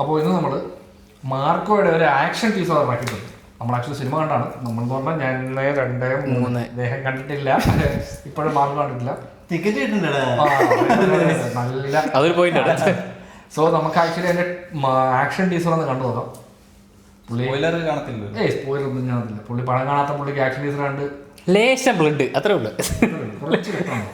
അപ്പോൾ ഇന്ന് നമ്മൾ മാർക്കോയുടെ ഒരു ആക്ഷൻ ടീസർ ഇറക്കിയിട്ടുണ്ട്. നമ്മൾ ആക്ച്വലി സിനിമ കണ്ടാണ്. നമ്മളെന്ന് പറഞ്ഞാൽ ഞാൻ 2, 3 ദേഹം കണ്ടിട്ടില്ല, ഇപ്പോഴും മാർക്ക് കണ്ടിട്ടില്ല. ടിക്കറ്റ് കിട്ടുന്നുണ്ട് നല്ല അതൊരു പോയിന്റ്. സോ നമുക്ക് ആക്ച്വലി അതിന്റെ ആക്ഷൻ ടീസർ ഒന്ന് കണ്ടു നോക്കാം. സ്പോയിലർ കാണത്തില്ല. സ്പോയിലർ ഒന്നും കാണത്തില്ല. പുള്ളി പടം കാണാത്ത പുള്ളിക്ക് ആക്ഷൻ ടീസർ കണ്ട് ലേശം ബ്ലഡ് അത്രേ ഉള്ളു. കുറച്ച് കിട്ടണം.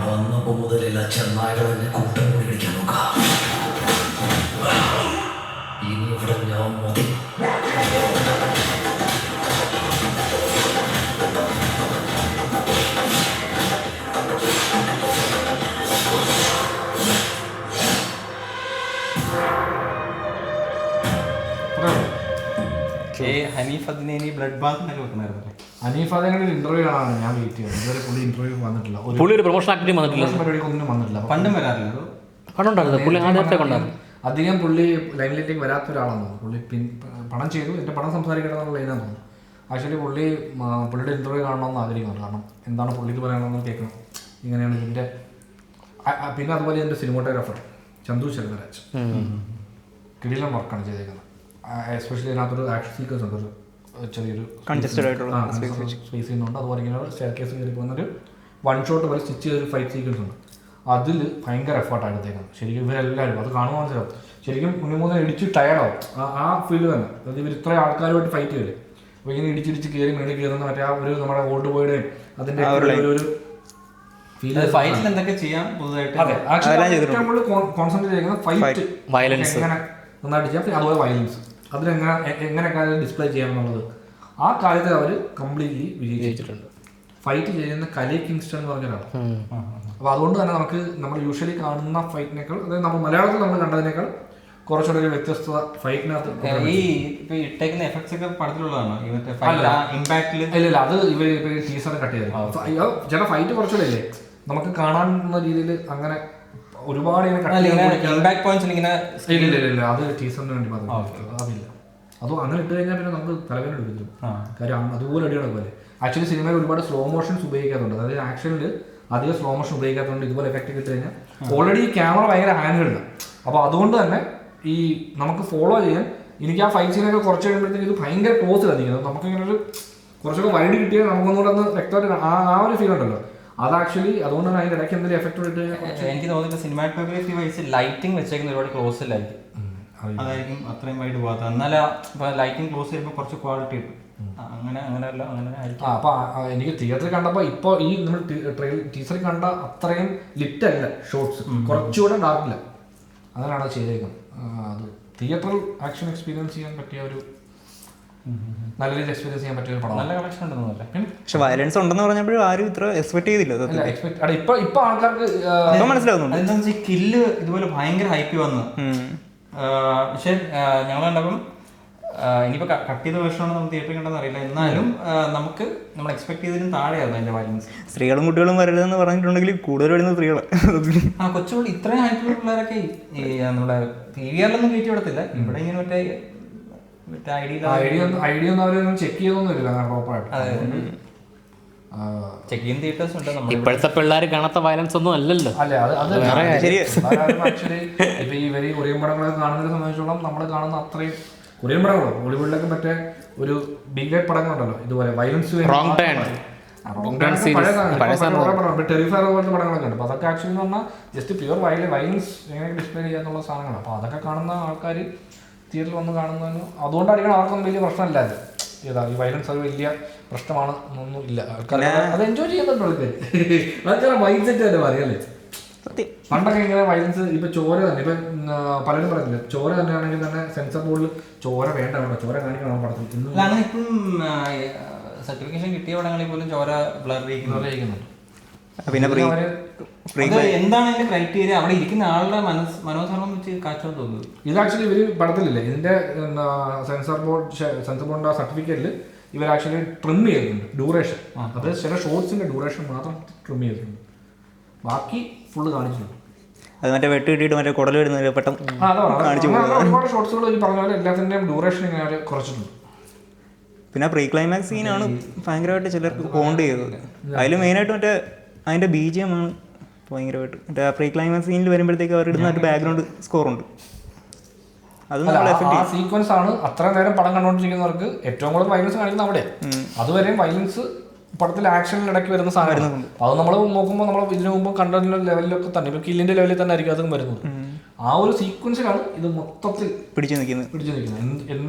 വന്നപ്പോ മുതലുള്ള ചെന്നായകളെ കൂട്ടം കൂടി പിടിക്കാൻ നോക്കാം. ഇനി ഇവിടെ ഞാൻ മതി. ഹനീഫ് അതിനെ ബ്ലഡ് ബാത്ത് എന്നൊക്കെ വെക്കണായിരുന്നു. ഹനീഫ് അതിനൊരു ഇന്റർവ്യൂ കാണാനാണ് ഞാൻ വെയിറ്റ് ചെയ്യുന്നത്. ഇതുവരെ പുള്ളി ഇന്റർവ്യൂ വന്നിട്ടില്ല. പുള്ളി ഒരു പ്രൊമോഷൻ ആക്ടിവിറ്റി വന്നിട്ടില്ല, പരിപാടിക്ക് ഒന്നും വന്നിട്ടില്ല. പണ്ടും വരാറില്ല. പണ്ടുണ്ടായിരുന്നു. പുള്ളി ആദ്യത്തെ കൊണ്ടായിരുന്നു. അധികം പുള്ളി ലൈനിലേക്ക് വരാത്ത ഒരാളാണെന്ന് തോന്നുന്നു. പുള്ളി പണം ചെയ്തു, എൻ്റെ പണം സംസാരിക്കണമെന്നുള്ള ലൈനാന്ന് തോന്നുന്നു. ആക്ച്വലി പുള്ളിയുടെ ഇന്റർവ്യൂ കാണണമെന്ന് ആഗ്രഹിക്കുന്നുണ്ട്. കാരണം എന്താണ് പുള്ളിക്ക് പറയാനെന്ന് കേൾക്കണം. ഇങ്ങനെയാണ് ഇതിൻ്റെ. പിന്നെ അതുപോലെ എൻ്റെ സിനിമോട്ടോഗ്രാഫർ ചന്തു ശങ്കരാജ് കിടിലം വർക്കാണ് ചെയ്തേക്കുന്നത്. എസ്പെഷ്യലി അതിനകത്തൊരു ആക്ഷൻ സീക്വൻസ് ഉണ്ട്, ഒരു ചെറിയൊരു സ്പേസ് ചെയ്യുന്നുണ്ട്. അതുപോലെ ഇങ്ങനെ സ്റ്റെയർ കേസ് കയറി പോകുന്നൊരു വൺ ഷോട്ട് പോലെ സ്റ്റിച്ച് ചെയ്തൊരു ഫൈറ്റ് സീക്വൻസ് ഉണ്ട്. അതിൽ ഭയങ്കര എഫേർട്ടാണ് എടുത്തേക്കുന്നത്. ശരിക്കും ഇവരെല്ലാവരും അത് കാണുമ്പോൾ മനസ്സിലാവും. ശരിക്കും മുന്നിൽ ഇടിച്ച് ടയർഡാവും. ആ ഫീൽഡ് തന്നെ. അതായത് ഇവർ ഇത്രയും ആൾക്കാരുമായിട്ട് ഫൈറ്റ് ചെയ്യില്ലേ, അപ്പോൾ ഇങ്ങനെ ഇടിച്ചിടിച്ച് കയറി മേളിൽ കയറുന്ന മറ്റേ ആ ഒരു നമ്മുടെ ഓൾഡ് ബോയുടെ അതിൻ്റെ ഒരു ഫൈറ്റിൽ എന്തൊക്കെ ചെയ്യാം പുതുതായിട്ട്. അതെ, ആക്ച്വലി നമ്മൾ കോൺസെൻട്രേറ്റ് ചെയ്യുന്നത് ഫൈറ്റ്, വയലൻസ് എങ്ങനെ നന്നായിട്ട് ചെയ്യാം. അതുപോലെ വയലൻസ് എങ്ങനെയൊക്കെ ഡിസ്പ്ലേ ചെയ്യാമെന്നുള്ളത് ആ കാര്യത്തിൽ അവർ കംപ്ലീറ്റ്ലി വിജയിച്ചിട്ടുണ്ട്. ഫൈറ്റ് ചെയ്യുന്ന കലി കിങ്സ്റ്റൺ എന്ന് പറഞ്ഞ ഒരാളാണ്. അപ്പോൾ അതുകൊണ്ട് തന്നെ നമ്മൾ യൂഷ്വലി കാണുന്ന ഫൈറ്റിനേക്കാൾ, അതായത് നമ്മൾ മലയാളത്തിൽ നമ്മൾ കണ്ടതിനേക്കാൾ കുറച്ചുകൂടെ ഒരു വ്യത്യസ്തത ഫൈറ്റിനകത്ത്. ഈ ഇട്ടേക്കുന്ന എഫക്ട്സ് ഒക്കെ പടത്തിലുള്ളതാണോ? ഇമ്പാക്റ്റിൽ ഇല്ല, അത് ഇവർ ടീസർ കട്ട് ചെയ്തു. ചില ഫൈറ്റ് കുറച്ചുകൂടെ ഇല്ലേ നമുക്ക് കാണാവുന്ന രീതിയിൽ അങ്ങനെ ഒരുപാട് ഇമ്പാക്ട് പോയിന്റ്സ് ഇങ്ങനെ. ഇല്ല, അത് ടീസറിന് വേണ്ടി മാത്രം. അതില്ല, അതും അങ്ങനെ ഇട്ട് കഴിഞ്ഞാൽ പിന്നെ നമുക്ക് തലവേദന എടുക്കും. കാര്യം അതുപോലെ അടിയുടെ പോലെ. ആക്ച്വലി സിനിമയിൽ ഒരുപാട് സ്ലോ മോഷൻസ് ഉപയോഗിക്കാറുണ്ട്. അതായത് ആക്ഷനിൽ അധികം സ്ലോ മോഷൻ ഉപയോഗിക്കാത്തതുകൊണ്ട് ഇതുപോലെ എഫക്റ്റ് കിട്ടി കഴിഞ്ഞാൽ ഓൾറെഡി ഈ ക്യാമറ ഭയങ്കര ഹാൻഡ് ഉണ്ട്. അപ്പോൾ അതുകൊണ്ട് തന്നെ ഈ നമുക്ക് ഫോളോ ചെയ്യാൻ എനിക്ക് ആ ഫൈറ്റ് സീനൊക്കെ കുറച്ച് കഴിയുമ്പോഴത്തേക്ക് ഇത് ഭയങ്കര ക്ലോസ് കാണിക്കുന്നത്. നമുക്കിങ്ങനെ ഒരു കുറച്ചൊക്കെ വൈഡ് കിട്ടിയാൽ നമുക്കൊന്നുകൂടെ ഒന്ന് വ്യക്തമായിട്ട് ആ ഒരു ഫീൽ ഉണ്ടല്ലോ. അത് ആക്ച്വലി അതുകൊണ്ട് തന്നെ അതിൻ്റെ ഇടയ്ക്ക് എന്തെങ്കിലും എഫക്റ്റ് ഇട്ട് എനിക്ക് തോന്നുന്നില്ല. സിനിമാറ്റോഗ്രഫി വൈസ് ലൈറ്റിംഗ് വെച്ചേക്കുന്ന ഒരുപാട് ക്ലോസിലായിരിക്കും. അതായിരിക്കും അത്രയും വൈഡ് പോകാത്ത. എന്നാലും ഇപ്പോൾ ലൈറ്റിംഗ് ക്ലോസ് ചെയ്യുമ്പോൾ കുറച്ച് ക്വാളിറ്റി കിട്ടും. അങ്ങനെയല്ല അങ്ങനെ ആയിരിക്കും. അപ്പോൾ എനിക്ക് തിയേറ്ററിൽ കണ്ടപ്പോൾ ഇപ്പോൾ ഈ നമ്മൾ ടീച്ചറിൽ കണ്ട അത്രയും ലിറ്റ് അല്ല ഷോട്ട്സ്, കുറച്ചുകൂടെ ഡാർക്കില്ല. അങ്ങനെയാണ് ചെയ്തേക്കുന്നത്. അത് തിയേറ്ററിൽ ആക്ഷൻ എക്സ്പീരിയൻസ് ചെയ്യാൻ പറ്റിയ ഒരു നല്ല രീതിയിൽ എക്സ്പീരിയൻസ് ചെയ്യാൻ പറ്റിയ ഒരു പടം. നല്ല കളക്ഷൻ ഉണ്ടെന്നല്ലേ. പക്ഷെ വയലൻസ് ഉണ്ടെന്ന് പറഞ്ഞപ്പോഴും ആരും ഇത്ര എക്സ്പെക്ട് ചെയ്തില്ല. ഇപ്പൊ ആൾക്കാർക്ക് മനസ്സിലാവുന്നുണ്ട്. എന്താണെന്ന് വെച്ചാൽ കില്ല് ഇതുപോലെ ഭയങ്കര ഹൈപ്പ് വന്നു. പക്ഷെ ഞങ്ങൾ കണ്ടപ്പം ഇനിയിപ്പോൾ കട്ട് ചെയ്ത വേർഷനാണ് നമുക്ക് തിയേറ്ററിൽ കണ്ടെന്ന് അറിയില്ല. എന്നാലും നമുക്ക് നമ്മൾ എക്സ്പെക്ട് ചെയ്തതിനും താഴെയായിരുന്നു അതിന്റെ വയലൻസ്. സ്ത്രീകളും കുട്ടികളും വരരുതെന്ന് പറഞ്ഞിട്ടുണ്ടെങ്കിൽ കൂടുതൽ വരുന്നത് സ്ത്രീകളാണ്. കൊച്ചുകൂടി ഇത്രയും ഹൈറ്റുള്ള പിള്ളേരൊക്കെ നമ്മുടെ PVR-ലൊന്നും കയറ്റി വിടത്തില്ല. ഇവിടെ ഇങ്ങനെ മറ്റേ ഐഡിയ ഒന്നും അവരൊന്നും ചെക്ക് ചെയ്തൊന്നുമില്ല പ്രോപ്പറായിട്ട്. ചെക്ക് ചെയ്യുന്ന തിയേറ്റേഴ്സ് ഉണ്ട്. ഇപ്പോഴത്തെ പിള്ളേർ കാണാത്ത വയലൻസ് ഒന്നും അല്ലല്ലോ. അല്ലെ, അത് ആക്ച്വലി ഇപ്പൊ ഈ വരി കൊറിയൻ പടങ്ങളൊക്കെ കാണുന്നതിനെ സംബന്ധിച്ചോളം നമ്മൾ കാണുന്ന അത്രയും കൊറിയൻ പടങ്ങളോ ബോളിവുഡിലൊക്കെ മറ്റേ ഒരു ബിഗ് ലൈറ്റ് പടങ്ങളുണ്ടല്ലോ ഇതുപോലെ വയലൻസ് ടെറിഫയർ പോലത്തെ പടങ്ങളൊക്കെ ഉണ്ട്. അപ്പോൾ അതൊക്കെ ആക്ച്വലി എന്ന് പറഞ്ഞാൽ ജസ്റ്റ് പ്യുവർ വയലൻസ് എങ്ങനെ ഡിസ്പ്ലേ ചെയ്യാന്നുള്ള സാധനങ്ങളാണ്. അപ്പോൾ അതൊക്കെ കാണുന്ന ആൾക്കാർ തിയേറ്ററിൽ വന്ന് കാണുന്നതിന് അതുകൊണ്ടായിരിക്കണം അവർക്കൊന്നും വലിയ പ്രശ്നമില്ല. ഈ വയലൻസ് അത് വലിയ പ്രശ്നമാണ് ഒന്നും ഇല്ല. ആൾക്കാർ അത് എൻജോയ് ചെയ്യുന്നുണ്ട്. ആൾക്കാർ മൈൻഡ് സെറ്റ് തന്നെ അറിയാല്ലേ. പണ്ടൊക്കെ ഇങ്ങനെ വയലൻസ് ഇപ്പൊ ചോര തന്നെ ഇപ്പൊ പലരും പറയുന്നില്ല, ചോര തന്നെയാണെങ്കിൽ തന്നെ സെൻസർ ബോർഡിൽ ചോര വേണ്ട ചോര കാണിക്കണം പടത്തിൽ. അങ്ങനെ ഇപ്പം സർട്ടിഫിക്കേഷൻ കിട്ടിയ പടങ്ങളിൽ പോലും ചോര ബ്ലർ ചെയ്യുന്നുണ്ട്. പിന്നെ എന്താണ് അതിന്റെ ക്രൈറ്റീരിയ? അവിടെ ഇരിക്കുന്ന ആളുടെ മനോധർമ്മം വെച്ച് കാച്ചോന്ന് തോന്നുന്നത്. ഇത് ആക്ച്വലി ഇവര് പടത്തിലില്ലേ ഇതിന്റെ സെൻസർ ബോർഡിന്റെ സർട്ടിഫിക്കറ്റിൽ ഇവർ ആക്ച്വലി ട്രിം ചെയ്തിട്ടുണ്ട് ഡ്യൂറേഷൻ. അതായത് ചില ഷോർട്സിന്റെ ഡ്യൂറേഷൻ മാത്രം ട്രിം ചെയ്തിട്ടുണ്ട്, ബാക്കി ഫുള്ള് കാണിച്ചിട്ടുണ്ട്. അത് മറ്റേ വെട്ട് കിട്ടിയിട്ട് മറ്റേ കുടൽ വരുന്നത് പെട്ടെന്ന് കാണിച്ചു പോകുന്നത്. ഒരുപാട് ഷോട്ട്സുകൾ ഈ പറഞ്ഞ പോലെ എല്ലാത്തിൻ്റെയും ഡ്യൂറേഷൻ ഇങ്ങനെ അവർ കുറച്ചിട്ടുണ്ട്. പിന്നെ പ്രീ ക്ലൈമാക്സ് സീനാണ് ഭയങ്കരമായിട്ട് ചിലർക്ക് ഹോണ്ട് ചെയ്തത്. അതിൽ മെയിനായിട്ട് മറ്റേ അതിൻ്റെ BGM ആണ് ഭയങ്കരമായിട്ട്. മറ്റേ പ്രീ ക്ലൈമാക്സ് സീനിൽ വരുമ്പോഴത്തേക്ക് അവർ ഇടുന്ന ഒരു ബാക്ക്ഗ്രൗണ്ട് സ്കോറുണ്ട്. അത് നമ്മൾ ആ സീക്വൻസ് ആണ് അത്ര നേരം പടം കണ്ടുകൊണ്ടിരിക്കുന്നവർക്ക് ഏറ്റവും കൂടുതൽ വയലൻസ് കാണിക്കുന്നത് അവിടെ. അതുവരെയും വയലൻസ് പടത്തിൽ ആക്ഷനിൽ ഇടയ്ക്ക് വരുന്ന സാധനമാണ്. അത് നമ്മൾ നോക്കുമ്പോൾ നമ്മൾ ഇതിനു മുമ്പ് കണ്ടതിൻ്റെ ലെവലിലൊക്കെ തന്നെ ഇപ്പൊ കില്ലിന്റെ ലെവലിൽ തന്നെ ആയിരിക്കും അതും വരുന്നത്. ആ ഒരു സീക്വൻസിലാണ് ഇത് മൊത്തത്തിൽ പിടിച്ചു നിൽക്കുന്നത്.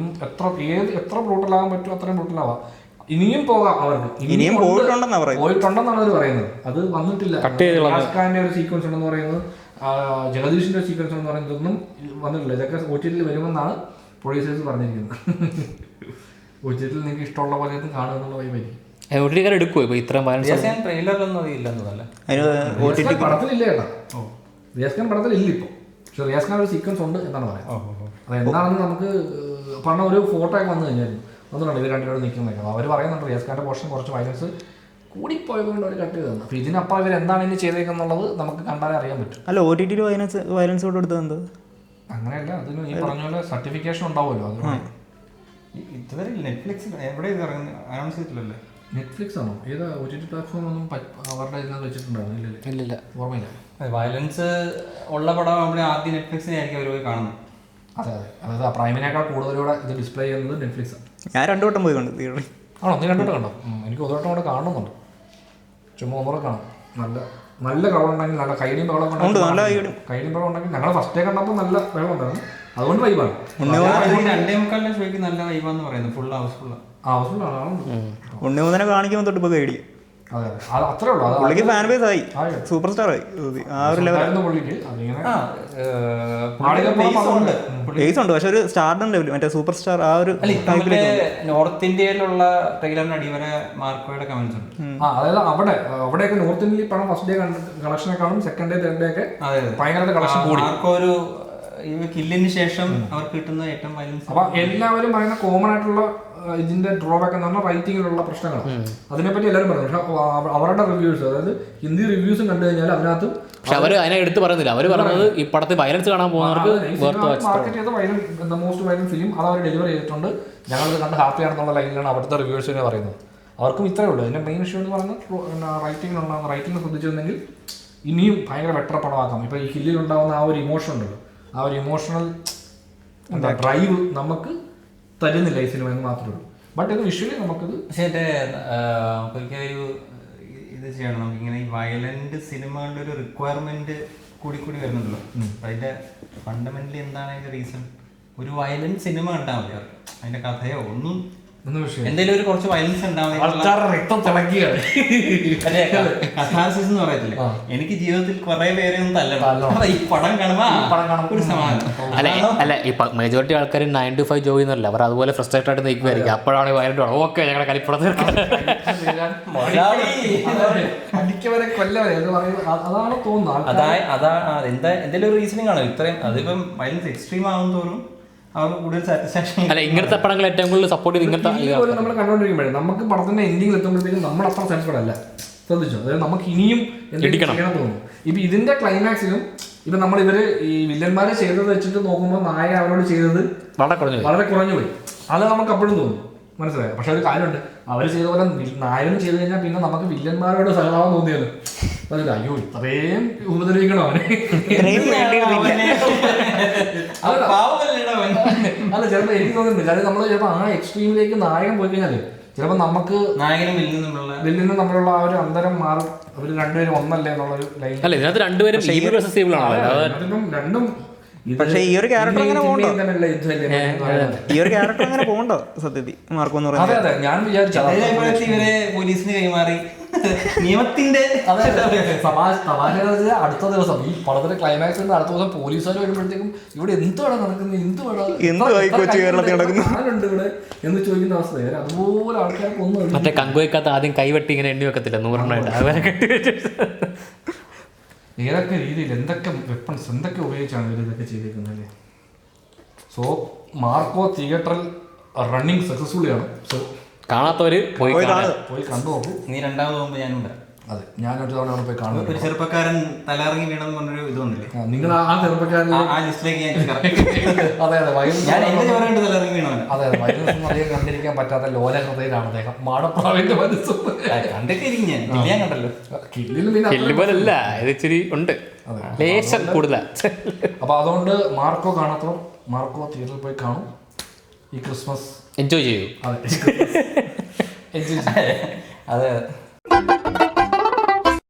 എത്ര ബ്രൂട്ടലാകാൻ പറ്റും അത്രയും ബ്രൂട്ടലാവാം. ഇനിയും പോകാം അവർക്ക്, ഇനിയും പോയിട്ടുണ്ടെന്നാണ് അവർ പറയുന്നത്. അത് വന്നിട്ടില്ല. യാസ്കാന്റെ ഒരു സീക്വൻസ് ഉണ്ടെന്ന് പറയുന്നത്, ജഗദീഷിന്റെ ഒരു സീക്വൻസ് എന്ന് പറയുന്നത് ഒന്നും വന്നിട്ടില്ല. ഇതൊക്കെ OTT വരുമെന്നാണ് പ്രൊഡ്യൂസേഴ്സ് പറഞ്ഞിരിക്കുന്നത്. OTT നിങ്ങൾക്ക് ഇഷ്ടമുള്ള പോലെ കാണുക എന്നുള്ള വൈബായിരിക്കും. എടുക്കുമോ ഇപ്പൊ ഇത്രയും ട്രെയിലറിലൊന്നും അതില്ലെന്നല്ല, പടത്തിലില്ല കേട്ടോ. റിയാസ് ഖാൻ പടത്തിലില്ല ഇപ്പൊ. പക്ഷെ റിയാസ് ഖാൻ ഒരു സീക്വൻസ് ഉണ്ട് എന്നാണ് പറയുന്നത്. അത് എന്താണെന്ന് നമുക്ക് പറഞ്ഞ ഒരു ഫോട്ടോ ഒക്കെ വന്നു കഴിഞ്ഞായിരുന്നു ഒന്നുണ്ട് ഇവർ രണ്ടുപേരും നിൽക്കുന്നതൊക്കെ. അവർ പറയുന്നുണ്ട് റിയാസ് ഖാന്റെ പോർഷൻ കുറച്ച് വയലൻസ് കൂടിപ്പോയതുകൊണ്ട് അവർ കട്ട് ചെയ്തു. അപ്പോൾ ഇതിനപ്പുറം ഇവർ എന്താണ് ഇനി ചെയ്തേക്കെന്നുള്ളത് നമുക്ക് കണ്ടാലേ അറിയാൻ പറ്റും. അല്ല OTT വയലൻസ് കൊണ്ട് എടുത്തത് എന്ത്? അങ്ങനെയല്ല, അതിന് ഈ പറഞ്ഞ പോലെ സർട്ടിഫിക്കേഷൻ ഉണ്ടാവുമല്ലോ. അത് ഇതുവരെ നെറ്റ്ഫ്ലിക്സിൽ എവിടെ അനൗൺസ് ചെയ്തിട്ടില്ലല്ലേ? നെറ്റ്ഫ്ലിക്സ് ആണോ ഏതാ OTT പ്ലാറ്റ്ഫോം ഒന്നും അവരുടെ ഇതിനകത്ത് വെച്ചിട്ടുണ്ടായിരുന്നു? ഇല്ല ഓർമ്മയില്ല. വയലൻസ് ഉള്ള പടം അവിടെ ആദ്യം നെറ്റ്ഫ്ലിക്സിനായിരിക്കും അവർ പോയി കാണുന്നത്. അതെ അതായത് ആ പ്രൈമിനേക്കാൾ കൂടുതലൂടെ ഇത് ഡിസ്പ്ലേ ചെയ്യുന്നത് നെറ്റ്ഫ്ലിക്സാണ്. ഞാൻ 2 വട്ടം പോയി കണ്ടു തിയേറ്ററിൽ. ആണോ? നീ 2 വട്ടം കണ്ടോ? എനിക്ക് 1 വട്ടം കൂടെ കാണുന്നുണ്ട്. ചുമ്മാ ഒന്നുകൂടെ കാണാം. നല്ല ക്രൗഡ് ഉണ്ടെങ്കിൽ നല്ല കൈഡിയും ബഹളം ഉണ്ടെങ്കിൽ ഞങ്ങൾ ഫസ്റ്റ് ഡേ കണ്ടപ്പോൾ നല്ല ബഹളം ഉണ്ടായിരുന്നു. അതുകൊണ്ട് വൈബാണ്. 2:45 ഷോയ്ക്ക് നല്ല വൈബാന്ന് പറയുന്നത്. ഫുൾ ഹൗസ്ഫുള്ളാണ്. ഉണ്ണിമൂന്നനെ കാണിക്കുമ്പോൾ തൊട്ട് ഇപ്പോൾ കേടി. അതെ അത്രേ ഉള്ളൂ. പുള്ളിക്ക് ഫാൻ ബേസ് ആയി, സൂപ്പർ സ്റ്റാർ ആയി. ആ ഒരു ലെവലായിരുന്നു പുള്ളിക്ക്. ബേസ് ഉണ്ട്, പക്ഷെ ഒരു സ്റ്റാർഡം ലെവൽ, മറ്റേ സൂപ്പർ സ്റ്റാർ ആ ഒരു നോർത്ത് ഇന്ത്യയിലുള്ള ട്രെയിലറിന് അടിവരെ മാർക്കോയുടെ കമന്റ്സ് ഉണ്ട്. അതായത് അവിടെയൊക്കെ നോർത്ത് ഇന്ത്യയിൽ പണം ഫസ്റ്റ് ഡേ കളക്ഷനേക്കാളും സെക്കൻഡ് ഡേ തേർഡ് ഡേ ഒക്കെ ഭയങ്കര കളക്ഷൻ കൂടി. മാർക്കോ ഒരു കില്ലിന് ശേഷം അവർക്ക് കിട്ടുന്ന ഏറ്റവും വയലൻസ്. അപ്പൊ എല്ലാവരും പറയുന്ന കോമൺ ആയിട്ടുള്ള ഇതിന്റെ ഡ്രോബാക്ക് എന്ന് പറഞ്ഞാൽ റൈറ്റിങ്ങിലുള്ള പ്രശ്നങ്ങളാണ്. അതിനെപ്പറ്റി എല്ലാവരും പറഞ്ഞു. പക്ഷെ അവരുടെ റിവ്യൂസ്, അതായത് ഹിന്ദി റിവ്യൂസും കണ്ടു കഴിഞ്ഞാൽ അതിനകത്ത് അതിനെ എടുത്ത് പറയുന്നില്ല. അവർ പറഞ്ഞത് ഈ പടത്തിൽ വയലൻസ് കാണാൻ പോകുന്നവർക്ക് മാർക്കറ്റ് ചെയ്ത മോസ്റ്റ് വയലന്റ് ഫിലിം അത് അവർ ഡെലിവർ ചെയ്തിട്ടുണ്ട്, ഞങ്ങൾ കണ്ട് ഹാപ്പിയാണെന്നുള്ള ലൈനിലാണ് അവിടുത്തെ റിവ്യൂസിനെ പറയുന്നത്. അവർക്കും ഇത്രയേ ഉള്ളൂ. അതിന്റെ മെയിൻ ഇഷ്യൂ എന്ന് പറയുന്നത് റൈറ്റിംഗ് ശ്രദ്ധിച്ചിരുന്നെങ്കിൽ ഇനിയും ഭയങ്കര ബെറ്റർ പടമാക്കാം. ഇപ്പൊ ഈ ഹില്ലിൽ ഉണ്ടാകുന്ന ആ ഒരു ഇമോഷൻ ഉണ്ടല്ലോ, ആ ഒരു ഇമോഷണൽ ഡ്രൈവ് നമുക്ക് തരുന്നില്ല ഈ സിനിമ എന്ന് മാത്രമേ ഉള്ളൂ. ബട്ട് ഇത് വിഷ്വലി നമുക്കിത് പക്ഷേ ഒരിക്കലും ഇത് ചെയ്യണം. നമുക്കിങ്ങനെ ഈ വയലന്റ് സിനിമകളുടെ ഒരു റിക്വയർമെന്റ് കൂടി വരുന്നുണ്ടല്ലോ. അതിന്റെ ഫണ്ടമെന്റലി എന്താണ് അതിന്റെ റീസൺ? ഒരു വയലന്റ് സിനിമ കണ്ടാൽ മതി, അതിന്റെ കഥയോ ഒന്നും എന്തെങ്കിലും ഒരു കുറച്ച് വയലൻസ് കഥാസിസ് എന്ന് പറയത്തില്ലേ. എനിക്ക് ജീവിതത്തിൽ കുറെ പേരെ ഒന്നും തല്ലണം, ഈ പടം കാണുമ്പോൾ ഒരു സമാധാനം. അല്ല ഈ മെജോറിറ്റി ആൾക്കാർ 9 to 5 ജോലി എന്നല്ല, അവർ അതുപോലെ ഫ്രസ്ട്രേറ്റ് ആയിട്ട് നിൽക്കുമായിരിക്കും. അപ്പോഴാണ് വയലന്റ് വേണം. ഓക്കെ ഞങ്ങളുടെ കളിപ്പുറത്ത് അതാണ് തോന്നുന്നത്. അതാ എന്തെങ്കിലും ഒരു റീസണിങ് ആണോ ഇത്രയും? അതിപ്പം വയലൻസ് എക്സ്ട്രീം ആവും തോറും അവർക്ക് കൂടുതൽ സാറ്റിസ്ഫാക്ഷൻ. അല്ല ഇങ്ങനത്തെ പടങ്ങൾ ഏറ്റവും കൂടുതൽ സപ്പോർട്ട് ചെയ്ത് ഇങ്ങനത്തെ നമ്മൾ കണ്ടോണ്ടിരിക്കുമ്പോഴേ നമുക്ക് പടത്തിന്റെ എൻഡിങ്ങിൽ എത്തുമ്പോഴത്തേക്കും നമ്മൾ അത്ര സാറ്റിസ്ഫൈഡ് അല്ല. ശ്രദ്ധിച്ചോ? അതായത് നമുക്ക് ഇനിയും ചെയ്യണം തോന്നുന്നു. ഇപ്പൊ ഇതിന്റെ ക്ലൈമാക്സിലും ഇപ്പൊ നമ്മൾ ഈ വില്ലന്മാരെ ചെയ്തത് വെച്ചിട്ട് നോക്കുമ്പോൾ നായ അവരോട് ചെയ്തത് വളരെ കുറഞ്ഞു പോയി. അത് നമുക്ക് അപ്പോഴും തോന്നും, മനസ്സിലായോ? പക്ഷെ ഒരു കാര്യമുണ്ട്, അവർ ചെയ്ത പോലെ നായരും ചെയ്ത് കഴിഞ്ഞാൽ പിന്നെ നമുക്ക് വില്ലന്മാരോട് സഹതാപം തോന്നിയല്ലോ. അതല്ല, അയ്യോ ഇത്രയും ഉപദ്രവിക്കണോ അവനെ. അല്ല ചിലപ്പോൾ എനിക്ക് തോന്നുന്നുണ്ട്, കാര്യം നമ്മൾ ചിലപ്പോൾ ആ എക്സ്ട്രീമിലേക്ക് നായകൻ പോയി കഴിഞ്ഞാല് ചിലപ്പോൾ നമുക്ക് നായകനും വില്ലിനും തമ്മിലുള്ള ആ ഒരു അന്തരം മാറും. അവർ രണ്ടുപേരും ഒന്നല്ലേ എന്നുള്ളൊരു ലൈൻ. അല്ല ഇതിനകത്ത് രണ്ടുപേരും രണ്ടും. പക്ഷേ ഈ ഒരു ക്യാരക്ടർ അങ്ങനെ പോകണ്ടോ? ഈ ഒരു ക്യാരക്ടർ അങ്ങനെ പോകണ്ടോ സത്യത്തിൽ മാർക്കോ എന്ന് പറയുന്നത്? ഞാൻ വിചാരിച്ചു ഇവരെ പോലീസിന് കൈമാറി നിയമത്തിന്റെ അടുത്ത ദിവസം ഈ പടത്തിന്റെ ക്ലൈമാക്സ് അടുത്ത ദിവസം പോലീസുകാർ വരുമ്പോഴത്തേക്കും ഇവിടെ എന്തുവേണം നടക്കുന്നത്, എന്തുവേണുണ്ട് ഇവിടെ എന്ന് ചോദിക്കുന്ന അവസ്ഥ. അതുപോലെ ആൾക്കാർക്ക് ഒന്നും മറ്റേ കങ്കുവയ്ക്കാത്ത ആദ്യം കൈവെട്ടി ഇങ്ങനെ എണ്ണി വെക്കത്തില്ല 100 അവരെ കെട്ടി ഏതൊക്കെ രീതിയിൽ എന്തൊക്കെ വെപ്പൺസ് എന്തൊക്കെ ഉപയോഗിച്ചാണ് ഇവർ ഇതൊക്കെ ചെയ്തേക്കുന്നത്. സോ മാർക്കോ തിയേറ്ററിൽ റണ്ണിങ് സക്സസ്ഫുള്ളി ആണ്. സോ കാണാത്തവര് പോയി കണ്ടു നോക്കൂ. നീ രണ്ടാമത് പോകുമ്പോൾ ഞാനും അതെ, ഞാനൊരു തവണ അവിടെ പോയി കാണുന്നത്. ഒരു ചെറുപ്പക്കാരൻ തലയിറങ്ങി വീണെന്ന് പറഞ്ഞൊരു ഇതുണ്ടല്ലേ, നിങ്ങൾ ആ ചെറുപ്പക്കാരൻ ആ ലിസ്റ്റിലേക്ക് ഞാൻ അതെ അതെ വയലൻസ് ഞാൻ എന്റെ ചോറുണ്ട് തലയിറങ്ങി വീണവൻ. അതെ അതെ വയലൻസ് ഒന്നും അധികം കണ്ടിരിക്കാൻ പറ്റാത്ത ലോല ഹൃദയനാണ് അദ്ദേഹം. മാടപ്രാവിന്റെ മനസ്സും കണ്ടിട്ട് ഇരിക്കും ഞാൻ, ഞാൻ കണ്ടല്ലോ. കില്ലിന് പിന്നെ വലിയ പോലല്ല, ഇത് ഇച്ചിരി ഉണ്ട്, ലേശം കൂടുതലാണ്. അപ്പൊ അതുകൊണ്ട് മാർക്കോ കാണാത്തവർ മാർക്കോ തിയേറ്ററിൽ പോയി കാണും. ഈ ക്രിസ്മസ് എൻജോയ് ചെയ്യൂ. അതെ എൻജോയ് ചെയ്യും. അതെ.